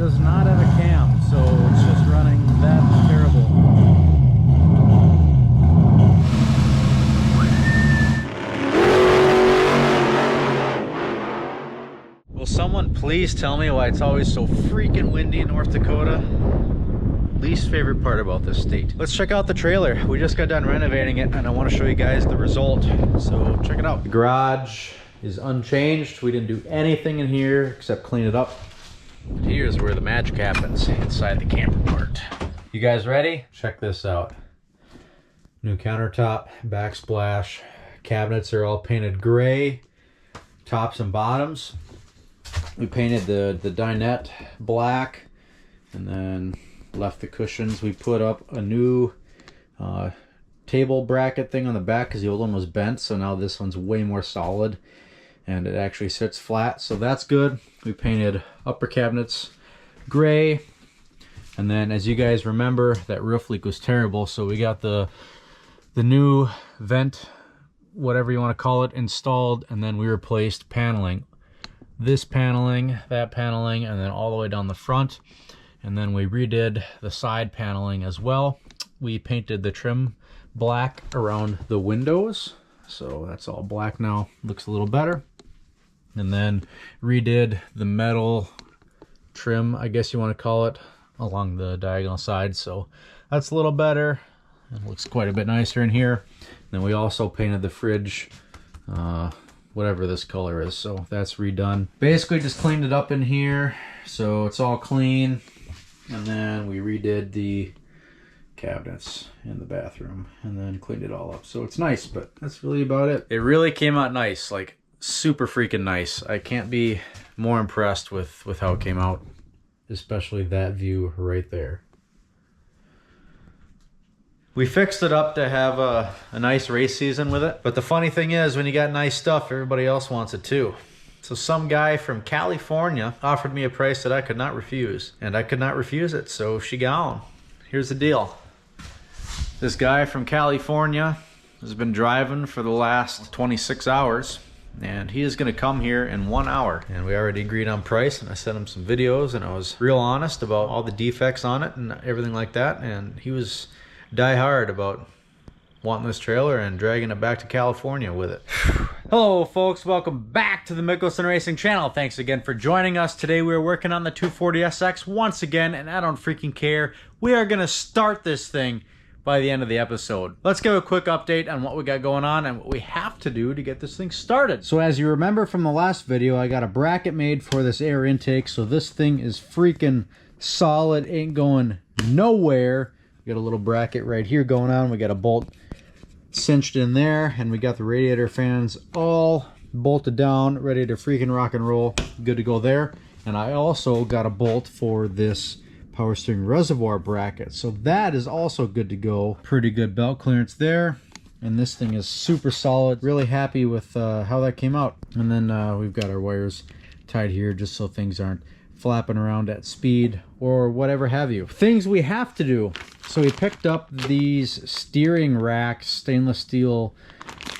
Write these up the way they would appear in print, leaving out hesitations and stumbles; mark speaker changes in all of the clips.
Speaker 1: does not have a cam, so it's just running that terrible. Will someone please tell me why it's always so freaking windy in North Dakota? Least favorite part about this state. Let's check out the trailer. We just got done renovating it and I want to show you guys the result. So check it out. The garage is unchanged. We didn't do anything in here except clean it up. And here's where the magic happens, inside the camper part. You guys ready? Check this out. New countertop, backsplash. Cabinets are all painted gray, tops and bottoms. We painted the dinette black and then left the cushions. We put up a new table bracket thing on the back because the old one was bent, so now this one's way more solid and it actually sits flat, so that's good. We painted upper cabinets gray, and then as you guys remember, that roof leak was terrible, so we got the new vent, whatever you want to call it, installed, and then we replaced paneling. This paneling, that paneling, and then all the way down the front. And then we redid the side paneling as well. We painted the trim black around the windows, so that's all black now. Looks a little better. And then redid the metal trim, I guess you want to call it, along the diagonal side, so that's a little better. It looks quite a bit nicer in here. And then we also painted the fridge whatever this color is, so that's redone. Basically just cleaned it up in here, so it's all clean. And then we redid the cabinets in the bathroom and then cleaned it all up, so it's nice, but that's really about it. It really came out nice, like super freaking nice. I can't be more impressed with how it came out, especially that view right there. We fixed it up to have a nice race season with it. But the funny thing is, when you got nice stuff, everybody else wants it too. So some guy from California offered me a price that I could not refuse. And I could not refuse it, so she gone. Here's the deal. This guy from California has been driving for the last 26 hours. And he is going to come here in 1 hour. And we already agreed on price, and I sent him some videos, and I was real honest about all the defects on it and everything like that. And he was die hard about wanting this trailer and dragging it back to California with it. Hello folks, welcome back to the Mickelson Racing channel. Thanks again for joining us. Today we are working on the 240SX once again, and I don't freaking care. We are gonna start this thing by the end of the episode. Let's give a quick update on what we got going on and what we have to do to get this thing started. So as you remember from the last video, I got a bracket made for this air intake, so this thing is freaking solid, ain't going nowhere. We got a little bracket right here going on. We got a bolt cinched in there, and we got the radiator fans all bolted down, ready to freaking rock and roll. Good to go there. And I also got a bolt for this power steering reservoir bracket, so that is also good to go. Pretty good belt clearance there, and this thing is super solid. Really happy with how that came out. And then we've got our wires tied here just so things aren't flapping around at speed or whatever have you. Things we have to do. So we picked up these steering racks, stainless steel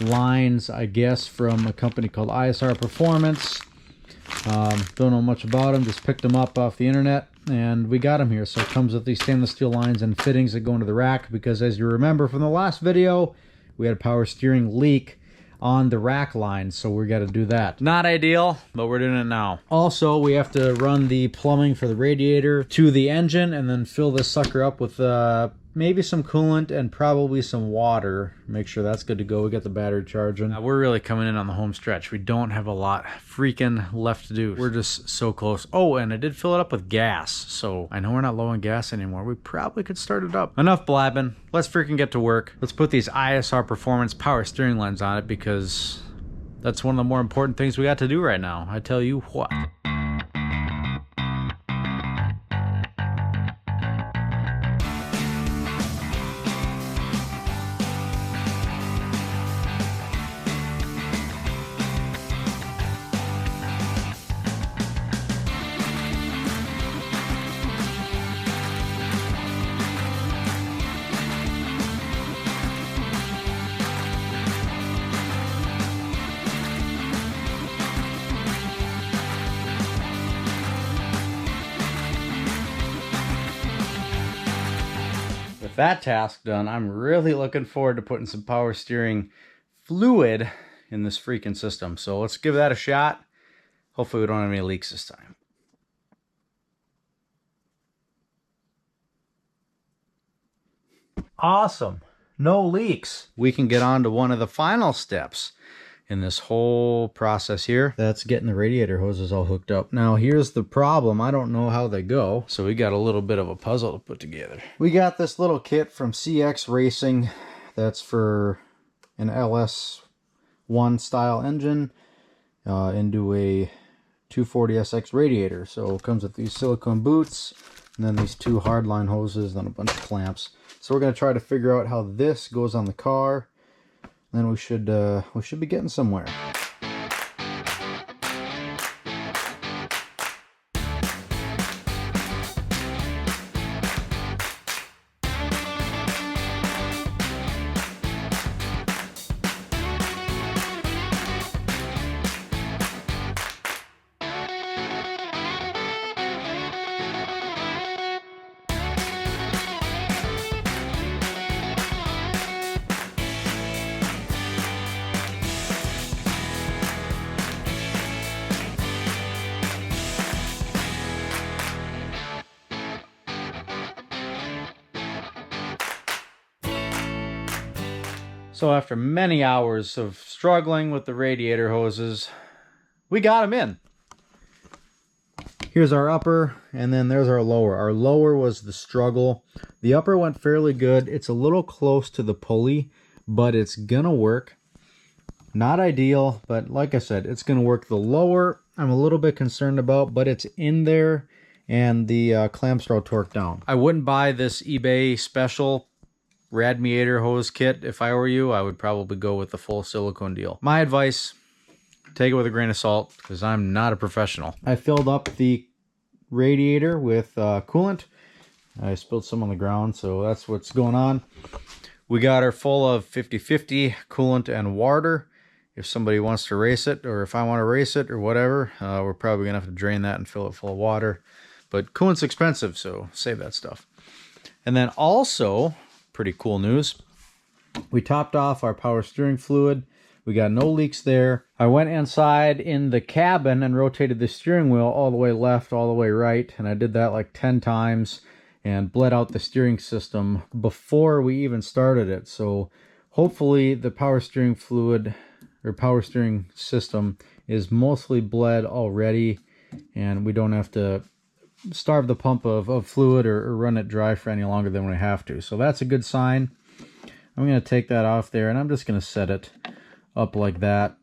Speaker 1: lines, I guess, from a company called ISR Performance. Don't know much about them, just picked them up off the internet, and we got them here. So it comes with these stainless steel lines and fittings that go into the rack, because as you remember from the last video, we had a power steering leak on the rack line, so we got to do that. Not ideal, but we're doing it now. Also, we have to run the plumbing for the radiator to the engine and then fill this sucker up with maybe some coolant and probably some water. Make sure that's good to go. We got the battery charging. We're really coming in on the home stretch. We don't have a lot freaking left to do. We're just so close. Oh, and I did fill it up with gas, so I know we're not low on gas anymore. We probably could start it up. Enough blabbing. Let's freaking get to work. Let's put these ISR Performance power steering lines on it, because that's one of the more important things we got to do right now. I tell you what. that task done, I'm really looking forward to putting some power steering fluid in this freaking system. So let's give that a shot. Hopefully we don't have any leaks this time. Awesome. No leaks. We can get on to one of the final steps in this whole process here. That's getting the radiator hoses all hooked up. Now here's the problem. I don't know how they go. So we got a little bit of a puzzle to put together. We got this little kit from CX Racing. That's for an LS1 style engine into a 240SX radiator. So it comes with these silicone boots and then these two hardline hoses, then a bunch of clamps. So we're going to try to figure out how this goes on the car. Then we should be getting somewhere. So after many hours of struggling with the radiator hoses, we got them in. Here's our upper, and then there's our lower. Our lower was the struggle. The upper went fairly good. It's a little close to the pulley, but it's gonna work. Not ideal, but like I said, it's gonna work. The lower, I'm a little bit concerned about, but it's in there, and the clamps are all torqued down. I wouldn't buy this eBay special Radmiator hose kit. If I were you, I would probably go with the full silicone deal. My advice, take it with a grain of salt, because I'm not a professional. I filled up the radiator with coolant. I spilled some on the ground, so that's what's going on. We got her full of 50-50 coolant and water. If somebody wants to race it, or if I want to race it, or whatever, we're probably gonna have to drain that and fill it full of water. But coolant's expensive, so save that stuff. And then also, pretty cool news, we topped off our power steering fluid. We got no leaks there. I went inside in the cabin and rotated the steering wheel all the way left, all the way right, and I did that like 10 times and bled out the steering system before we even started it. So hopefully the power steering fluid or power steering system is mostly bled already, and we don't have to starve the pump of fluid or run it dry for any longer than we have to. So that's a good sign. I'm going to take that off there, and I'm just going to set it up like that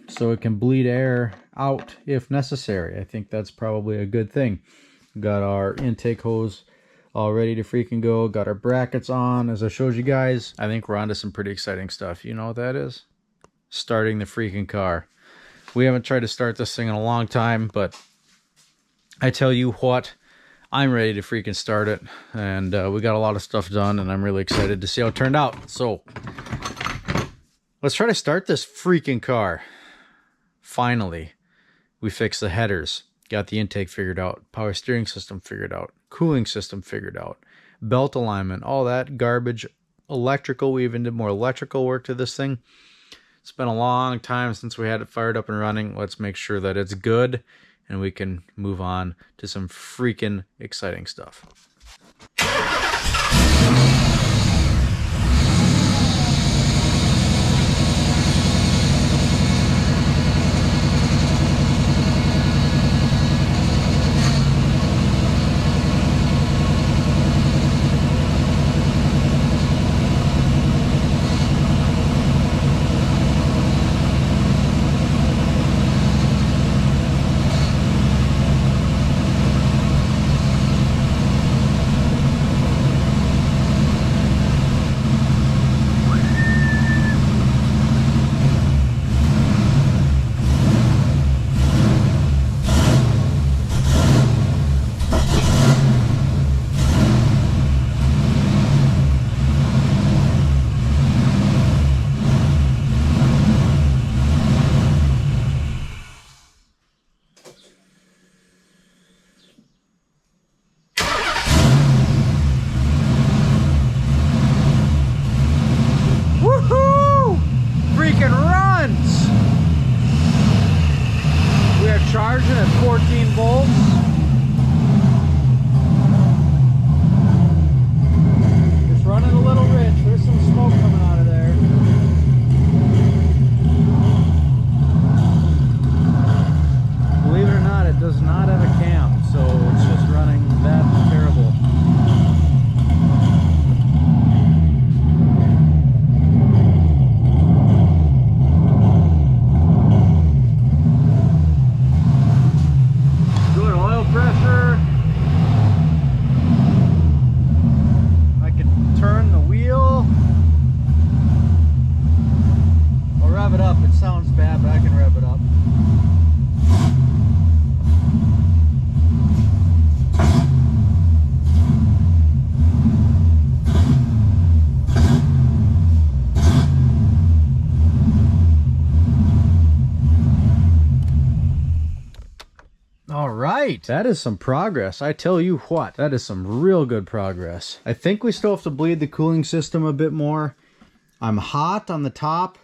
Speaker 1: so it can bleed air out if necessary. I think that's probably a good thing. Got our intake hose all ready to freaking go. Got our brackets on, as I showed you guys. I think we're on to some pretty exciting stuff. You know what that is? Starting the freaking car. We haven't tried to start this thing in a long time, but I tell you what, I'm ready to freaking start it, and we got a lot of stuff done, and I'm really excited to see how it turned out. So let's try to start this freaking car. Finally, we fixed the headers, got the intake figured out, power steering system figured out, cooling system figured out, belt alignment, all that garbage, electrical. We even did more electrical work to this thing. It's been a long time since we had it fired up and running. Let's make sure that it's good, and we can move on to some freaking exciting stuff. at 14 volts. It's running a little rich. There's some smoke coming out of there. Believe it or not, it does not have a cam, so it's just running that terrible. Good oil pressure. I can turn the wheel. I'll rev it up. It sounds bad, but I can rev it up. All right, that is some progress. I tell you what, that is some real good progress. I think we still have to bleed the cooling system a bit more. I'm hot on the top,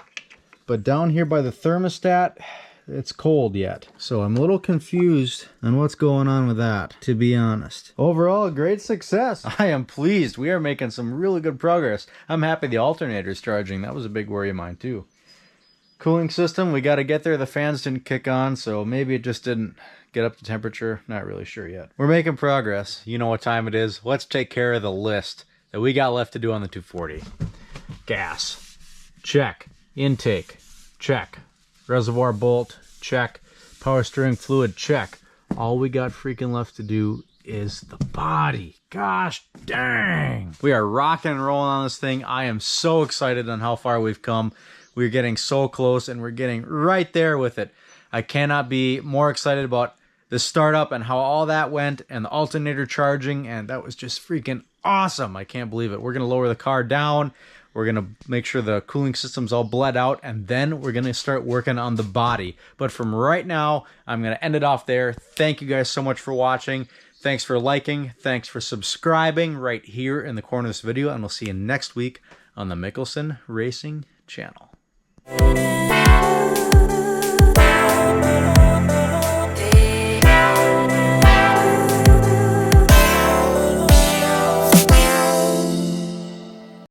Speaker 1: but down here by the thermostat, it's cold yet. So I'm a little confused on what's going on with that, to be honest. Overall, great success. I am pleased. We are making some really good progress. I'm happy the alternator's charging. That was a big worry of mine too. Cooling system, we got to get there. The fans didn't kick on, so maybe it just didn't get up to temperature. Not really sure yet. We're making progress. You know what time it is. Let's take care of the list that we got left to do on the 240. Gas, check. Intake, check. Reservoir bolt, check. Power steering fluid, check. All we got freaking left to do is the body. Gosh dang. We are rocking and rolling on this thing. I am so excited on how far we've come. We're getting so close, and we're getting right there with it. I cannot be more excited about the startup and how all that went, and the alternator charging, and that was just freaking awesome. I can't believe it. We're going to lower the car down. We're going to make sure the cooling system's all bled out, and then we're going to start working on the body. But from right now, I'm going to end it off there. Thank you guys so much for watching. Thanks for liking. Thanks for subscribing right here in the corner of this video, and we'll see you next week on the Mickelson Racing channel.